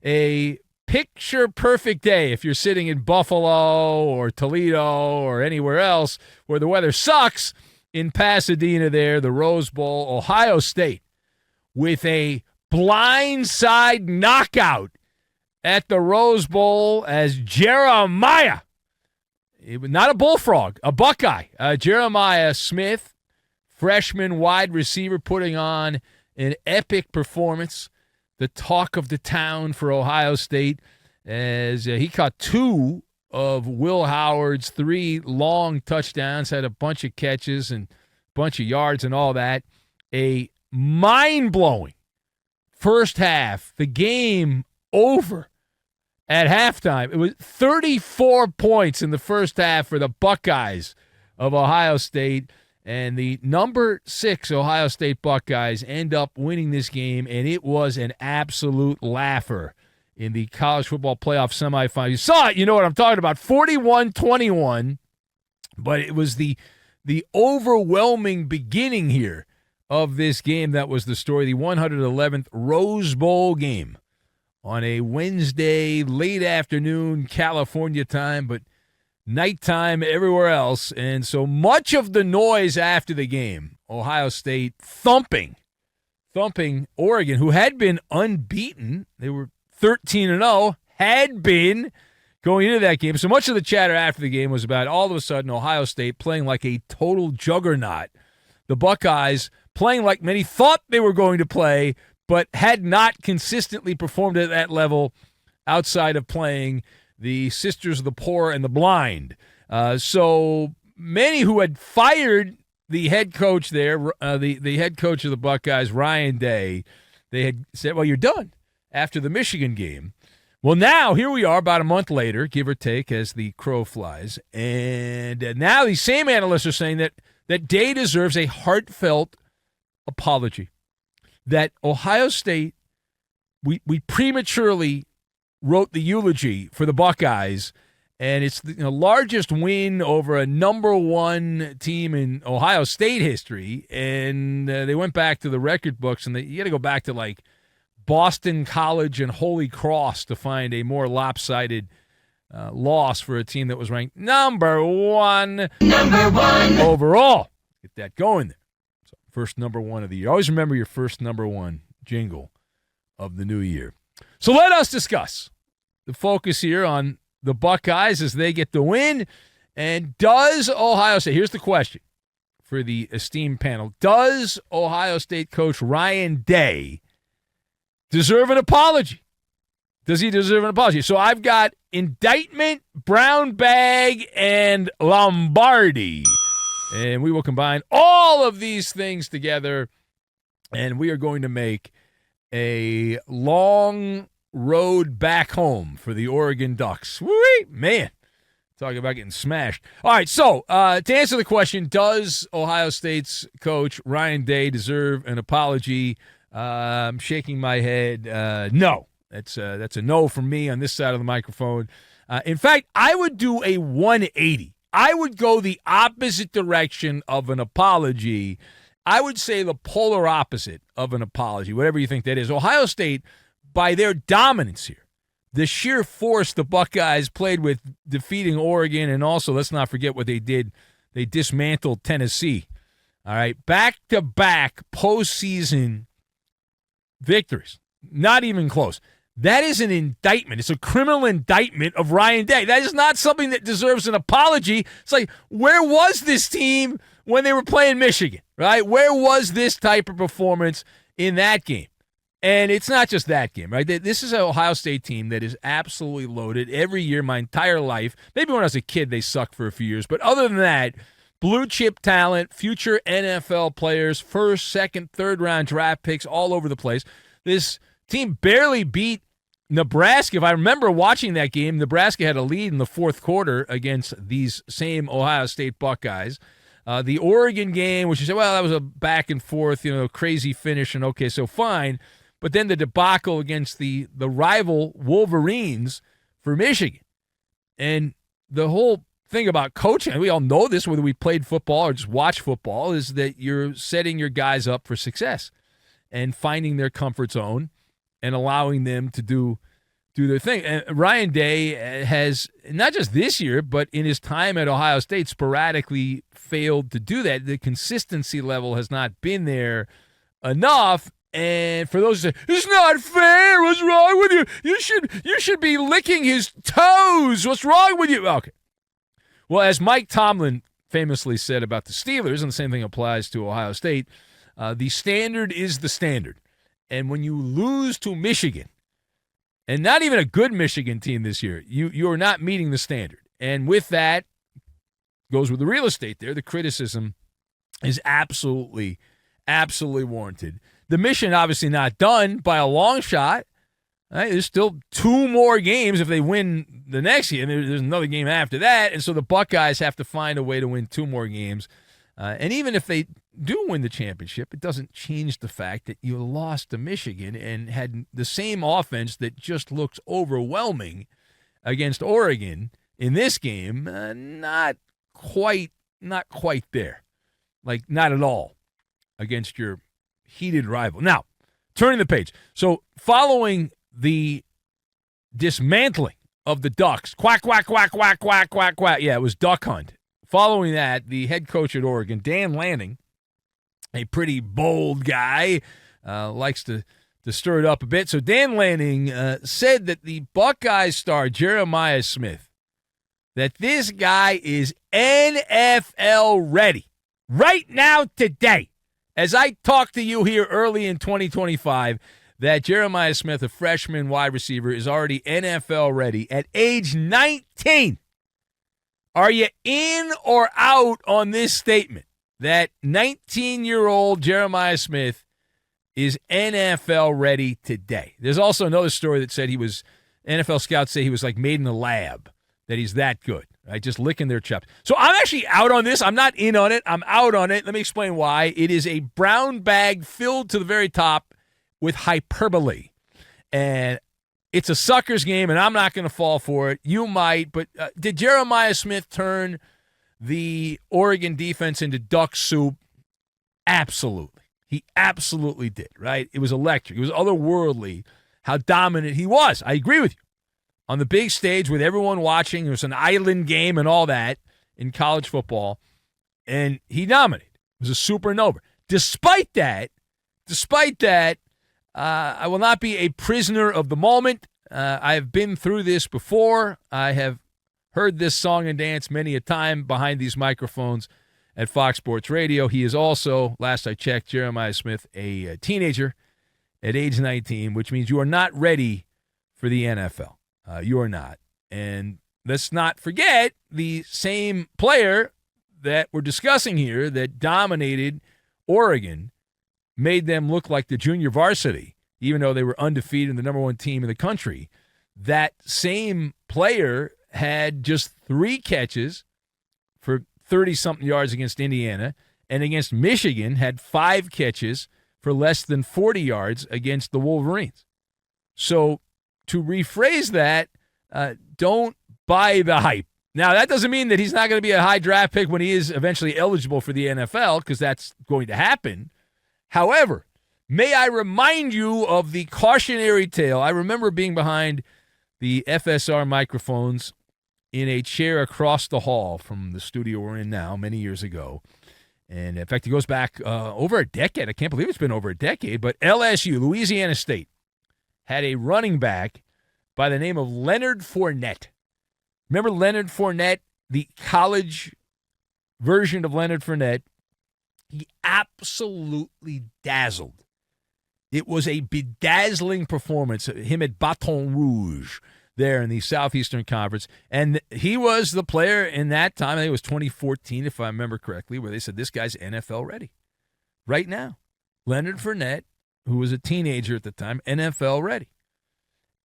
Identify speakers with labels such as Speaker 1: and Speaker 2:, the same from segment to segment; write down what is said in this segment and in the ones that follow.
Speaker 1: a picture-perfect day if you're sitting in Buffalo or Toledo or anywhere else where the weather sucks. In Pasadena there, the Rose Bowl, Ohio State, with a blindside knockout at the Rose Bowl as Jeremiah, not a bullfrog, a Buckeye, Jeremiah Smith, freshman wide receiver, putting on an epic performance. The talk of the town for Ohio State as he caught 2 of Will Howard's 3 long touchdowns, had a bunch of catches and a bunch of yards and all that. A mind-blowing first half. The game over at halftime. It was 34 points in the first half for the Buckeyes of Ohio State. And the number 6 Ohio State Buckeyes end up winning this game, and it was an absolute laugher in the college football playoff semifinal. You saw it, you know what I'm talking about, 41-21, but it was the overwhelming beginning here of this game that was the story, the 111th Rose Bowl game on a Wednesday, late afternoon, California time, but nighttime everywhere else. And so much of the noise after the game, Ohio State thumping Oregon, who had been unbeaten. They were 13-0, had been going into that game. So much of the chatter after the game was about all of a sudden Ohio State playing like a total juggernaut. The Buckeyes playing like many thought they were going to play, but had not consistently performed at that level outside of playing the Sisters of the Poor and the Blind. So many who had fired the head coach there, the head coach of the Buckeyes, Ryan Day, they had said, well, you're done after the Michigan game. Well, now here we are about a month later, give or take, as the crow flies. And now these same analysts are saying that Day deserves a heartfelt apology. That Ohio State, we prematurely wrote the eulogy for the Buckeyes, and it's the largest win over a number 1 team in Ohio State history. And they went back to the record books, and you got to go back to like Boston College and Holy Cross to find a more lopsided loss for a team that was ranked number one overall. Get that going there. So first number 1 of the year. Always remember your first number 1 jingle of the new year. So let us discuss the focus here on the Buckeyes as they get the win. And does Ohio State, here's the question for the esteemed panel, does Ohio State coach Ryan Day deserve an apology? Does he deserve an apology? So I've got indictment, brown bag, and Lombardi. And we will combine all of these things together, and we are going to make a long road back home for the Oregon Ducks. Sweet, man. Talking about getting smashed. All right, so to answer the question, does Ohio State's coach Ryan Day deserve an apology? I'm shaking my head. No. That's a no from me on this side of the microphone. In fact, I would do a 180. I would go the opposite direction of an apology. I would say the polar opposite of an apology, whatever you think that is. Ohio State, by their dominance here, the sheer force the Buckeyes played with defeating Oregon, and also, let's not forget what they did. They dismantled Tennessee. All right, back-to-back postseason victories. Not even close. That is an indictment. It's a criminal indictment of Ryan Day. That is not something that deserves an apology. It's like, where was this team when they were playing Michigan, right? Where was this type of performance in that game? And it's not just that game, right? This is an Ohio State team that is absolutely loaded every year, my entire life. Maybe when I was a kid, they sucked for a few years. But other than that, blue-chip talent, future NFL players, first, second, third-round draft picks all over the place. This team barely beat Nebraska. If I remember watching that game, Nebraska had a lead in the fourth quarter against these same Ohio State Buckeyes. The Oregon game, which you say, well, that was a back and forth, crazy finish, and okay, so fine. But then the debacle against the rival Wolverines for Michigan. And the whole thing about coaching, and we all know this, whether we played football or just watch football, is that you're setting your guys up for success and finding their comfort zone and allowing them to do do their thing. And Ryan Day has, not just this year, but in his time at Ohio State, sporadically failed to do that. The consistency level has not been there enough. And for those who say, it's not fair, what's wrong with you? You should be licking his toes. What's wrong with you? Okay. Well, as Mike Tomlin famously said about the Steelers, and the same thing applies to Ohio State, the standard is the standard. And when you lose to Michigan, and not even a good Michigan team this year, you are not meeting the standard. And with that, goes with the real estate there, the criticism is absolutely warranted. The mission obviously not done by a long shot. Right? There's still 2 more games if they win the next year. There's another game after that, and so the Buckeyes have to find a way to win 2 more games. And even if they do win the championship, it doesn't change the fact that you lost to Michigan and had the same offense that just looks overwhelming against Oregon in this game. Not quite there. Like, not at all against your heated rival. Now, turning the page. So, following the dismantling of the Ducks, quack, quack, quack, quack, quack, quack, quack. Yeah, it was duck hunt. Following that, the head coach at Oregon, Dan Lanning, a pretty bold guy, likes to stir it up a bit. So Dan Lanning said that the Buckeyes star Jeremiah Smith, that this guy is NFL ready right now today. As I talk to you here early in 2025, that Jeremiah Smith, a freshman wide receiver, is already NFL ready at age 19. Are you in or out on this statement that 19-year-old Jeremiah Smith is NFL ready today? There's also another story that said NFL scouts say he was like made in a lab, that he's that good, right? Just licking their chops. So I'm actually out on this. I'm not in on it. I'm out on it. Let me explain why. It is a brown bag filled to the very top with hyperbole. And it's a sucker's game, and I'm not going to fall for it. You might, but did Jeremiah Smith turn the Oregon defense into duck soup? Absolutely. He absolutely did, right? It was electric. It was otherworldly how dominant he was. I agree with you. On the big stage with everyone watching, it was an island game and all that in college football, and he dominated. It was a supernova. Despite that, I will not be a prisoner of the moment. I have been through this before. I have heard this song and dance many a time behind these microphones at Fox Sports Radio. He is also, last I checked, Jeremiah Smith, a teenager at age 19, which means you are not ready for the NFL. You are not. And let's not forget the same player that we're discussing here that dominated Oregon, made them look like the junior varsity, even though they were undefeated and the number 1 team in the country. That same player had just 3 catches for 30-something yards against Indiana, and against Michigan had 5 catches for less than 40 yards against the Wolverines. So to rephrase that, don't buy the hype. Now, that doesn't mean that he's not going to be a high draft pick when he is eventually eligible for the NFL, because that's going to happen. However, may I remind you of the cautionary tale. I remember being behind the FSR microphones in a chair across the hall from the studio we're in now many years ago. And, in fact, it goes back over a decade. I can't believe it's been over a decade. But LSU, Louisiana State, had a running back by the name of Leonard Fournette. Remember Leonard Fournette, the college version of Leonard Fournette? He absolutely dazzled. It was a bedazzling performance, him at Baton Rouge there in the Southeastern Conference. And he was the player in that time, I think it was 2014, if I remember correctly, where they said, this guy's NFL ready right now. Leonard Fournette, who was a teenager at the time, NFL ready.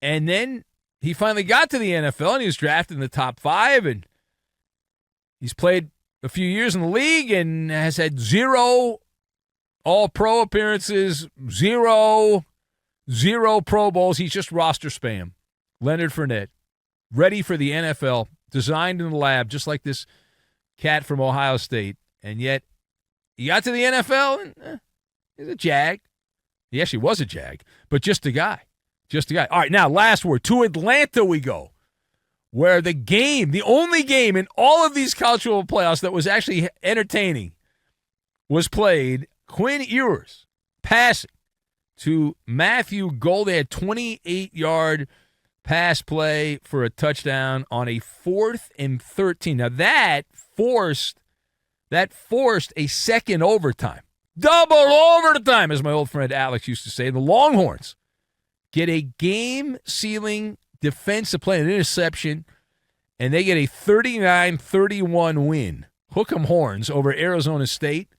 Speaker 1: And then he finally got to the NFL, and he was drafted in the top 5, and he's played a few years in the league and has had 0 All-Pro appearances, 0 Pro Bowls. He's just roster spam. Leonard Fournette, ready for the NFL, designed in the lab, just like this cat from Ohio State. And yet, he got to the NFL, and he's a Jag. He actually was a Jag, but just a guy. Just a guy. All right, now, last word. To Atlanta we go, where the only game in all of these college football playoffs that was actually entertaining was played. Quinn Ewers passing to Matthew Gold. They had 28-yard pass play for a touchdown on a 4th and 13. Now, that forced a second overtime. Double overtime, as my old friend Alex used to say. The Longhorns get a game-sealing defensive play, an interception, and they get a 39-31 win. Hook 'em horns over Arizona State.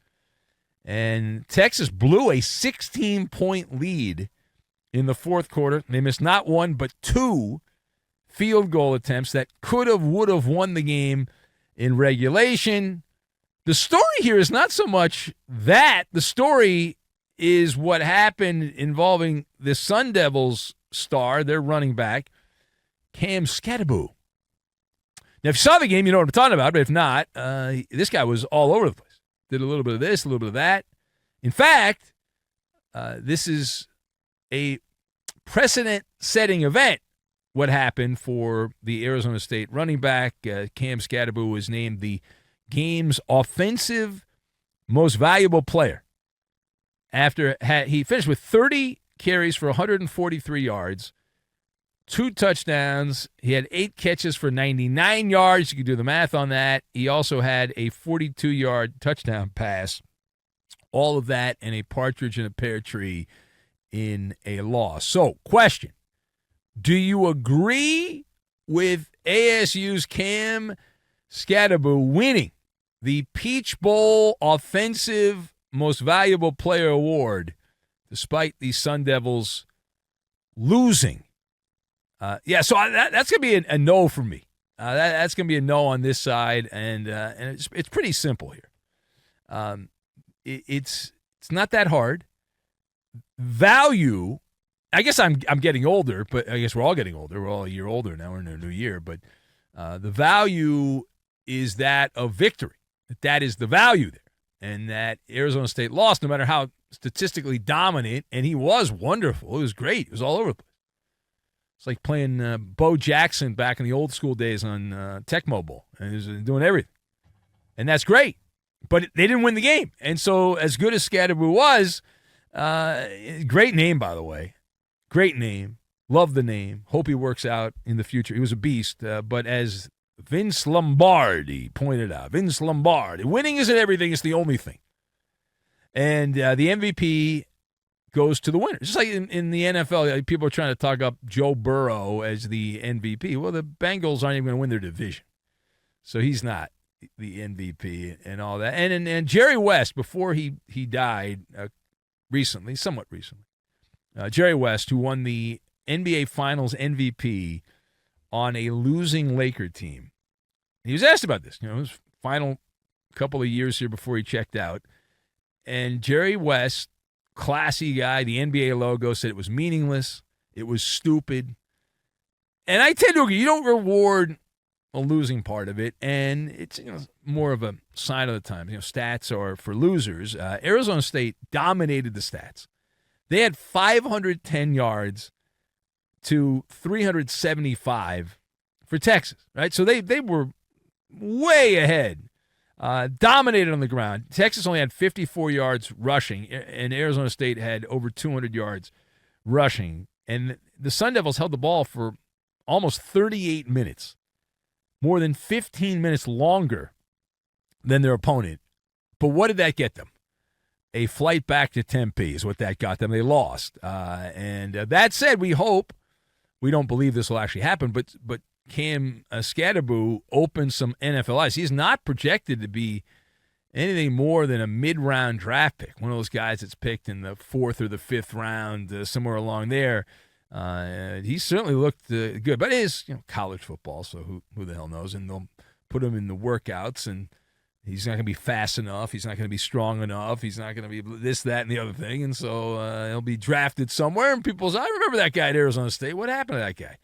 Speaker 1: And Texas blew a 16-point lead in the fourth quarter. They missed not one but 2 field goal attempts that would have won the game in regulation. The story here is not so much that. The story is what happened involving the Sun Devils star, their running back, Cam Skattebo. Now, if you saw the game, you know what I'm talking about, but if not, this guy was all over the place. Did a little bit of this, a little bit of that. In fact, this is a precedent-setting event, what happened for the Arizona State running back. Cam Skattebo was named the game's offensive most valuable player after he finished with 30 carries for 143 yards, 2 touchdowns. He had 8 catches for 99 yards. You can do the math on that. He also had a 42-yard touchdown pass. All of that and a partridge in a pear tree in a loss. So, question. Do you agree with ASU's Cam Skattebo winning the Peach Bowl Offensive Most Valuable Player Award despite the Sun Devils losing? So that's going to be a no for me. That's going to be a no on this side, and it's pretty simple here. It's not that hard. Value, I guess I'm getting older, but I guess we're all getting older. We're all a year older now. We're in a new year, but the value is that of victory. That is the value there, and that Arizona State lost, no matter how statistically dominant, and he was wonderful. It was great. It was all over the place. It's like playing Bo Jackson back in the old school days on Tecmo Bowl, and he was doing everything. And that's great. But they didn't win the game. And so as good as Skattebo was, great name, by the way. Great name. Love the name. Hope he works out in the future. He was a beast. But as Vince Lombardi pointed out, winning isn't everything. It's the only thing. And the MVP goes to the winner. Just like in the NFL, people are trying to talk up Joe Burrow as the MVP. Well, the Bengals aren't even going to win their division. So he's not the MVP and all that. And Jerry West, before he died somewhat recently, Jerry West, who won the NBA Finals MVP on a losing Laker team. He was asked about this, his final couple of years here before he checked out. And Jerry West, classy guy, the NBA logo, said it was meaningless, it was stupid. And I tend to agree, you don't reward a losing part of it, and it's more of a sign of the time. Stats are for losers. Arizona State dominated the stats. They had 510 yards to 375 for Texas, right? So they were way ahead. Dominated on the ground. Texas only had 54 yards rushing, and Arizona State had over 200 yards rushing. And the Sun Devils held the ball for almost 38 minutes, more than 15 minutes longer than their opponent. But what did that get them? A flight back to Tempe is what that got them. They lost. And that said, we don't believe this will actually happen, but Cam Skattebo opened some NFL eyes. He's not projected to be anything more than a mid-round draft pick, one of those guys that's picked in the 4th or the 5th round, somewhere along there. He certainly looked good, but it is college football, so who the hell knows? And they'll put him in the workouts, and he's not going to be fast enough. He's not going to be strong enough. He's not going to be this, that, and the other thing. And so he'll be drafted somewhere, and people say, I remember that guy at Arizona State. What happened to that guy?